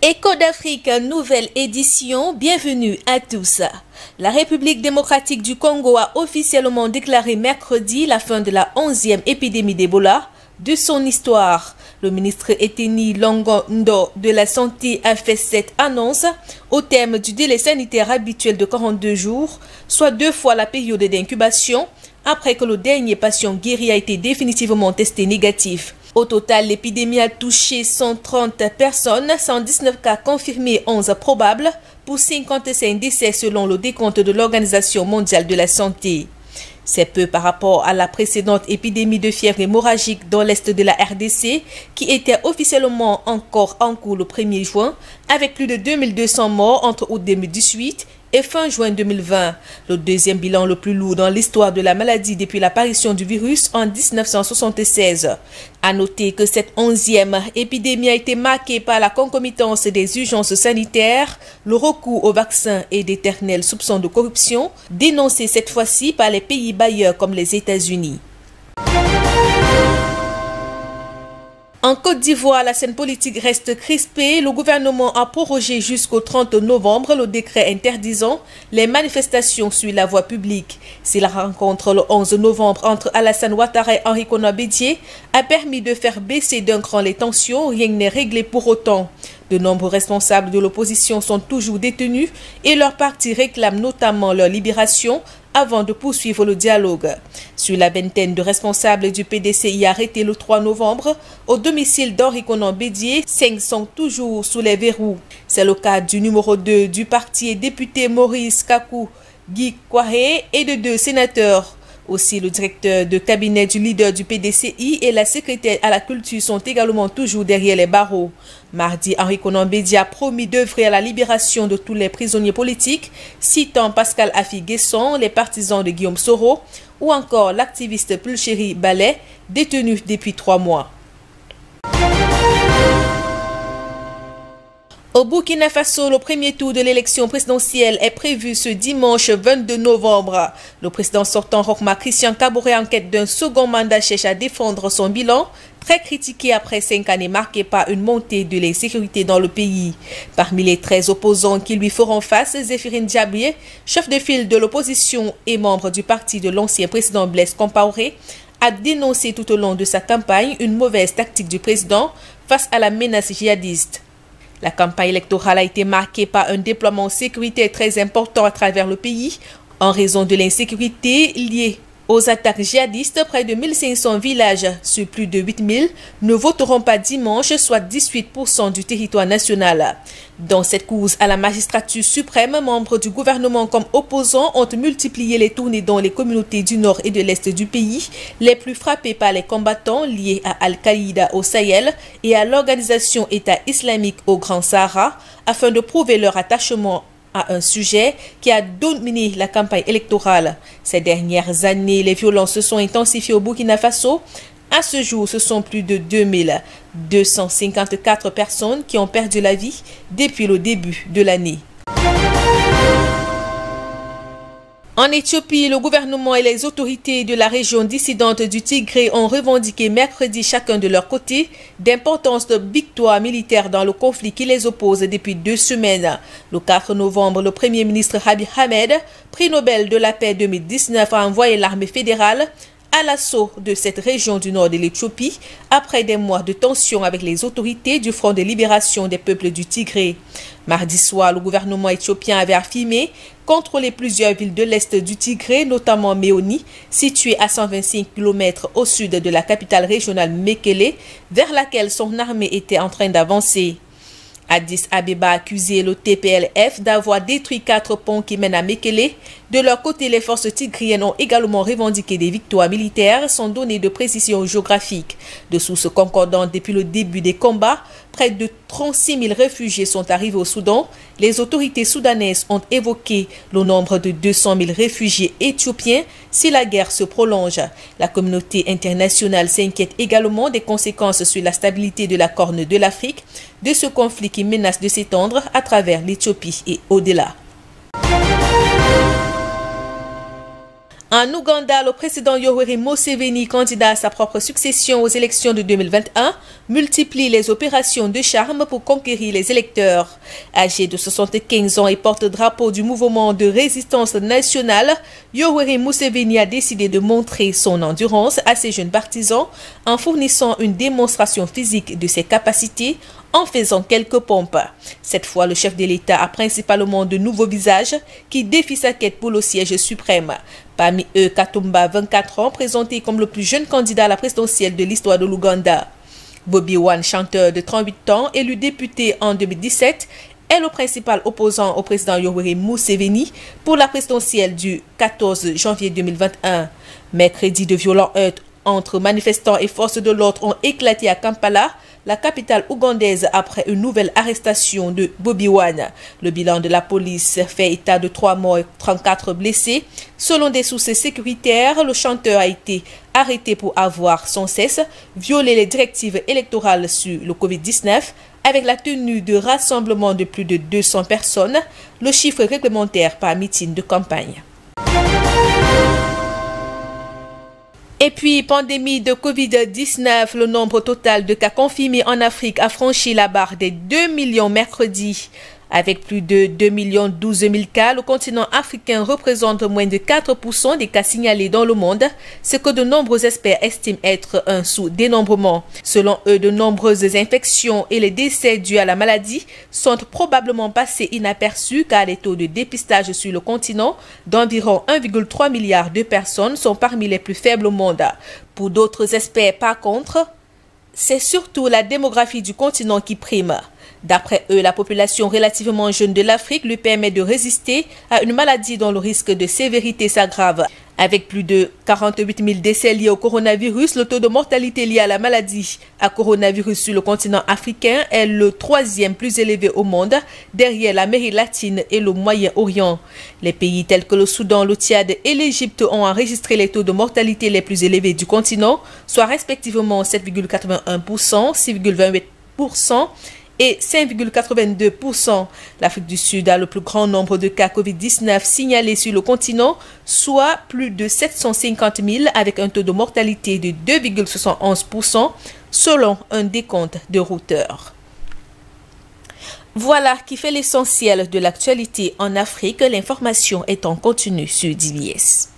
Écho d'Afrique, nouvelle édition, bienvenue à tous. La République démocratique du Congo a officiellement déclaré mercredi la fin de la 11e épidémie d'Ebola de son histoire. Le ministre Eteni Longondo de la Santé a fait cette annonce au terme du délai sanitaire habituel de 42 jours, soit 2 fois la période d'incubation, après que le dernier patient guéri a été définitivement testé négatif. Au total, l'épidémie a touché 130 personnes, 119 cas confirmés, 11 probables, pour 55 décès selon le décompte de l'Organisation mondiale de la santé. C'est peu par rapport à la précédente épidémie de fièvre hémorragique dans l'est de la RDC, qui était officiellement encore en cours le 1er juin, avec plus de 2200 morts entre août 2018 et fin juin 2020, le deuxième bilan le plus lourd dans l'histoire de la maladie depuis l'apparition du virus en 1976. À noter que cette 11e épidémie a été marquée par la concomitance des urgences sanitaires, le recours aux vaccins et d'éternels soupçons de corruption, dénoncés cette fois-ci par les pays bailleurs comme les États-Unis. En Côte d'Ivoire, la scène politique reste crispée. Le gouvernement a prorogé jusqu'au 30 novembre le décret interdisant les manifestations sur la voie publique. Si la rencontre le 11 novembre entre Alassane Ouattara et Henri Konan Bédié a permis de faire baisser d'un cran les tensions, rien n'est réglé pour autant. De nombreux responsables de l'opposition sont toujours détenus et leur parti réclame notamment leur libération avant de poursuivre le dialogue. Sur la vingtaine de responsables du PDCI arrêtés le 3 novembre, au domicile d'Henri Konan Bédié, 5 sont toujours sous les verrous. C'est le cas du numéro 2 du parti et député Maurice Kakou Guy Kwahé et de 2 sénateurs. Aussi, le directeur de cabinet du leader du PDCI et la secrétaire à la culture sont également toujours derrière les barreaux. Mardi, Henri Konan Bédié a promis d'œuvrer à la libération de tous les prisonniers politiques, citant Pascal Affi-Guesson, les partisans de Guillaume Soro, ou encore l'activiste Pulchéri Ballet, détenu depuis 3 mois. Au Burkina Faso, le premier tour de l'élection présidentielle est prévu ce dimanche 22 novembre. Le président sortant Roch-Marc Christian Kaboré, en quête d'un second mandat, cherche à défendre son bilan, très critiqué après 5 années marquées par une montée de l'insécurité dans le pays. Parmi les 13 opposants qui lui feront face, Zéphirine Diaby, chef de file de l'opposition et membre du parti de l'ancien président Blaise Compaoré, a dénoncé tout au long de sa campagne une mauvaise tactique du président face à la menace djihadiste. La campagne électorale a été marquée par un déploiement sécuritaire très important à travers le pays en raison de l'insécurité liée aux attaques djihadistes. Près de 1500 villages sur plus de 8000 ne voteront pas dimanche, soit 18% du territoire national. Dans cette course à la magistrature suprême, membres du gouvernement comme opposants ont multiplié les tournées dans les communautés du nord et de l'est du pays, les plus frappées par les combattants liés à Al-Qaïda au Sahel et à l'organisation État islamique au Grand Sahara, afin de prouver leur attachement à un sujet qui a dominé la campagne électorale. Ces dernières années, les violences se sont intensifiées au Burkina Faso. À ce jour, ce sont plus de 2254 personnes qui ont perdu la vie depuis le début de l'année. En Éthiopie, le gouvernement et les autorités de la région dissidente du Tigré ont revendiqué mercredi chacun de leur côté d'importantes victoires militaires dans le conflit qui les oppose depuis 2 semaines. Le 4 novembre, le premier ministre Abiy Ahmed, prix Nobel de la paix 2019, a envoyé l'armée fédérale à l'assaut de cette région du nord de l'Éthiopie après des mois de tension avec les autorités du Front de libération des peuples du Tigré. Mardi soir, le gouvernement éthiopien avait affirmé contrôler plusieurs villes de l'est du Tigré, notamment Méoni, située à 125 km au sud de la capitale régionale Mekele, vers laquelle son armée était en train d'avancer. Addis Abeba a accusé le TPLF d'avoir détruit 4 ponts qui mènent à Mekele. De leur côté, les forces tigriennes ont également revendiqué des victoires militaires sans donner de précision géographique. De sources concordantes depuis le début des combats, près de 36 000 réfugiés sont arrivés au Soudan. Les autorités soudanaises ont évoqué le nombre de 200 000 réfugiés éthiopiens si la guerre se prolonge. La communauté internationale s'inquiète également des conséquences sur la stabilité de la Corne de l'Afrique de ce conflit qui menace de s'étendre à travers l'Éthiopie et au-delà. En Ouganda, le président Yoweri Museveni, candidat à sa propre succession aux élections de 2021, multiplie les opérations de charme pour conquérir les électeurs. Âgé de 75 ans et porte-drapeau du mouvement de résistance nationale, Yoweri Museveni a décidé de montrer son endurance à ses jeunes partisans en fournissant une démonstration physique de ses capacités en faisant quelques pompes. Cette fois, le chef de l'État a principalement de nouveaux visages qui défient sa quête pour le siège suprême. Parmi eux, Katumba, 24 ans, présenté comme le plus jeune candidat à la présidentielle de l'histoire de l'Ouganda. Bobi Wine, chanteur de 38 ans, élu député en 2017, est le principal opposant au président Yoweri Museveni pour la présidentielle du 14 janvier 2021. Mercredi, de violents heurts entre manifestants et forces de l'ordre ont éclaté à Kampala, la capitale ougandaise, après une nouvelle arrestation de Bobi Wine. Le bilan de la police fait état de 3 morts et 34 blessés. Selon des sources sécuritaires, le chanteur a été arrêté pour avoir sans cesse violé les directives électorales sur le Covid-19 avec la tenue de rassemblements de plus de 200 personnes, le chiffre réglementaire par meeting de campagne. Et puis, pandémie de Covid-19, le nombre total de cas confirmés en Afrique a franchi la barre des 2 millions mercredi. Avec plus de 2 012 000 cas, le continent africain représente moins de 4% des cas signalés dans le monde, ce que de nombreux experts estiment être un sous-dénombrement. Selon eux, de nombreuses infections et les décès dus à la maladie sont probablement passés inaperçus car les taux de dépistage sur le continent d'environ 1,3 milliard de personnes sont parmi les plus faibles au monde. Pour d'autres experts, par contre, c'est surtout la démographie du continent qui prime. D'après eux, la population relativement jeune de l'Afrique lui permet de résister à une maladie dont le risque de sévérité s'aggrave. Avec plus de 48 000 décès liés au coronavirus, le taux de mortalité lié à la maladie à coronavirus sur le continent africain est le 3e plus élevé au monde, derrière l'Amérique latine et le Moyen-Orient. Les pays tels que le Soudan, le Tchad et l'Égypte ont enregistré les taux de mortalité les plus élevés du continent, soit respectivement 7,81%, 6,28% et 5,82%. L'Afrique du Sud a le plus grand nombre de cas Covid-19 signalés sur le continent, soit plus de 750 000 avec un taux de mortalité de 2,71% selon un décompte de Reuters. Voilà qui fait l'essentiel de l'actualité en Afrique. L'information est en continu sur DBS.